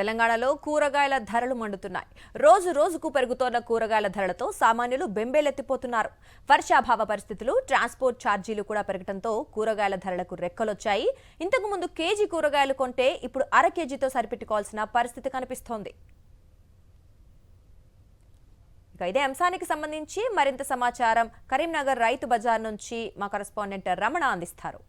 తెలంగాణలో కూరగాయల ధరలు మండుతున్నాయి. రోజు రోజుకు పెరుగుతోన్న కూరగాయల ధరలతో సామాన్యులు బెంబేలెత్తిపోతున్నారు. వర్షాభావ పరిస్థితులు, ట్రాన్స్పోర్ట్ ఛార్జీలు కూడా పెరగడంతో కూరగాయల ధరలకు రెక్కలొచ్చాయి. ఇంతకు ముందు కేజీ కూరగాయలు కొంటే ఇప్పుడు అర కేజీతో సరిపెట్టుకోవాల్సిన పరిస్థితి కనిపిస్తోంది. ఇదే అంశానికి సంబంధించి మరింత సమాచారం కరీంనగర్ రైతు బజార్ నుంచి మా కరెస్పాండెంట్ రమణ అందిస్తారు.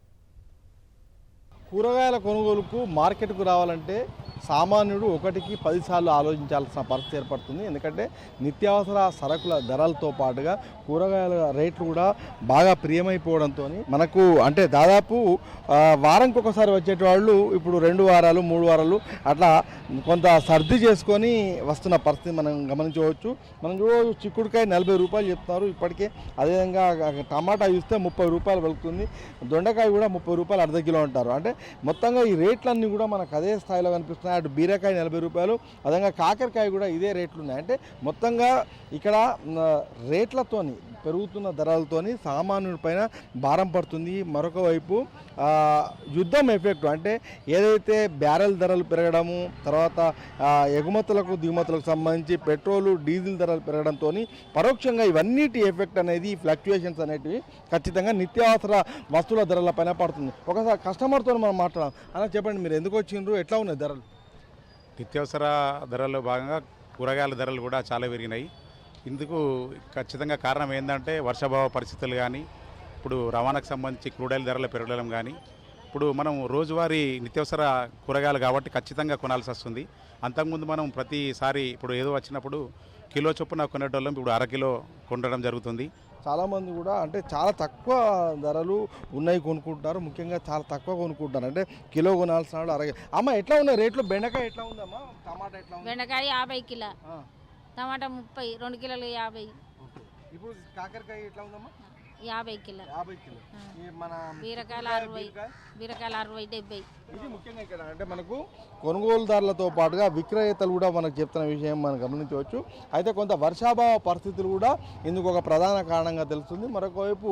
కూరగాయల కొనుగోలుకు మార్కెట్కు రావాలంటే సామాన్యుడు ఒకటికి 10 సార్లు ఆలోచించాల్సిన పరిస్థితి ఏర్పడుతుంది. ఎందుకంటే నిత్యావసర సరుకుల ధరలతో పాటుగా కూరగాయల రేట్లు కూడా బాగా ప్రియమైపోవడంతో మనకు అంటే దాదాపు వారంకి ఒకసారి వచ్చేటి వాళ్ళు ఇప్పుడు 2 వారాలు 3 వారాలు అట్లా కొంత సర్ది చేసుకొని వస్తున్న పరిస్థితి మనం గమనించవచ్చు. మనం చూడవచ్చు, చిక్కుడుకాయ 40 రూపాయలు చెప్తున్నారు ఇప్పటికే. అదేవిధంగా టమాటా చూస్తే 30 రూపాయలు వెళ్తుంది. దొండకాయ కూడా 30 రూపాయలు అర్ధ కిలో అంటారు. అంటే మొత్తంగా ఈ రేట్లన్నీ కూడా మనకు అదే స్థాయిలో కనిపిస్తున్నాయి. అటు బీరకాయ 40 రూపాయలు, అదేవిధంగా కాకరకాయ కూడా ఇదే రేట్లు ఉన్నాయి. అంటే మొత్తంగా ఇక్కడ రేట్లతోని పెరుగుతున్న ధరలతోని సామాన్యుడి పైన భారం పడుతుంది. మరొక వైపు యుద్ధం ఎఫెక్ట్ అంటే ఏదైతే బ్యారెల్ ధరలు పెరగడము, తర్వాత ఎగుమతులకు దిగుమతులకు సంబంధించి పెట్రోలు డీజిల్ ధరలు పెరగడంతో పరోక్షంగా ఇవన్నిటి ఎఫెక్ట్ అనేది ఫ్లక్చుయేషన్స్ అనేటివి ఖచ్చితంగా నిత్యావసర వస్తువుల ధరల పైన పడుతుంది. ఒకసారి కస్టమర్తో మనం మాట్లాడాం. అలా చెప్పండి, మీరు ఎందుకు వచ్చిండ్రు, ఎట్లా ఉన్నాయి ధరలు? నిత్యావసర ధరల్లో భాగంగా కూరగాయల ధరలు కూడా చాలా పెరిగినాయి. ఇందుకు ఖచ్చితంగా కారణం ఏంటంటే వర్షాభావ పరిస్థితులు కానీ, ఇప్పుడు రవాణాకు సంబంధించి క్రూడ్ ఆయిల్ ధరలు పెరగడం కానీ, ఇప్పుడు మనం రోజువారీ నిత్యావసర కూరగాయలు కాబట్టి ఖచ్చితంగా కొనాల్సి వస్తుంది. అంతకుముందు మనం ప్రతిసారి ఇప్పుడు ఏదో వచ్చినప్పుడు కిలో చొప్పున కొనేటోళ్ళం, ఇప్పుడు అరకిలో కొనడం జరుగుతుంది. చాలామంది కూడా అంటే చాలా తక్కువ ధరలు ఉన్నాయి కొనుక్కుంటున్నారు. ముఖ్యంగా చాలా తక్కువ కొనుక్కుంటున్నారు. అంటే కిలో కొనాల్సిన అమ్మ ఎట్లా ఉన్నాయి రేట్లు? బెండకాయ ఎట్లా ఉందమ్మా? టమాటా ఎట్లా ఉంది? బెండకాయ 50 కిలో, టమాటా 30, 2 కిలోలు 50. ఇప్పుడు కాకరకాయ ఎట్లా ఉందమ్మా? 50 కిలో. 50 కిలో. మన బీరకాయలు 60, బీరకాయలు 60, 70. ఇది ముఖ్యంగా ఇక్కడ అంటే మనకు కొనుగోలుదారులతో పాటుగా విక్రేతలు కూడా మనకు చెప్తున్న విషయం మనం గమనించవచ్చు. అయితే కొంత వర్షాభావ పరిస్థితులు కూడా ఇందుకు ఒక ప్రధాన కారణంగా తెలుస్తుంది. మరొక వైపు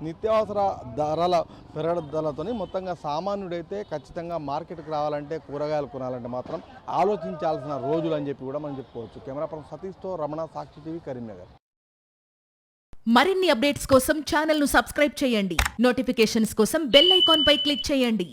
నిత్యావసర ధరల పెరగడంతో మొత్తంగా సామాన్యుడైతే ఖచ్చితంగా మార్కెట్కి రావాలంటే, కూరగాయలు కొనాలంటే మాత్రం ఆలోచించాల్సిన రోజులు అని చెప్పి కూడా మనం చెప్పుకోవచ్చు. కెమెరా పర్సన్ సతీష్తో రమణ, సాక్షి టీవీ, కరీంనగర్. మరిన్ని అప్డేట్స్ కోసం ఛానల్ను సబ్స్క్రైబ్ చేయండి. నోటిఫికేషన్స్ కోసం బెల్ ఐకాన్ పై క్లిక్ చేయండి.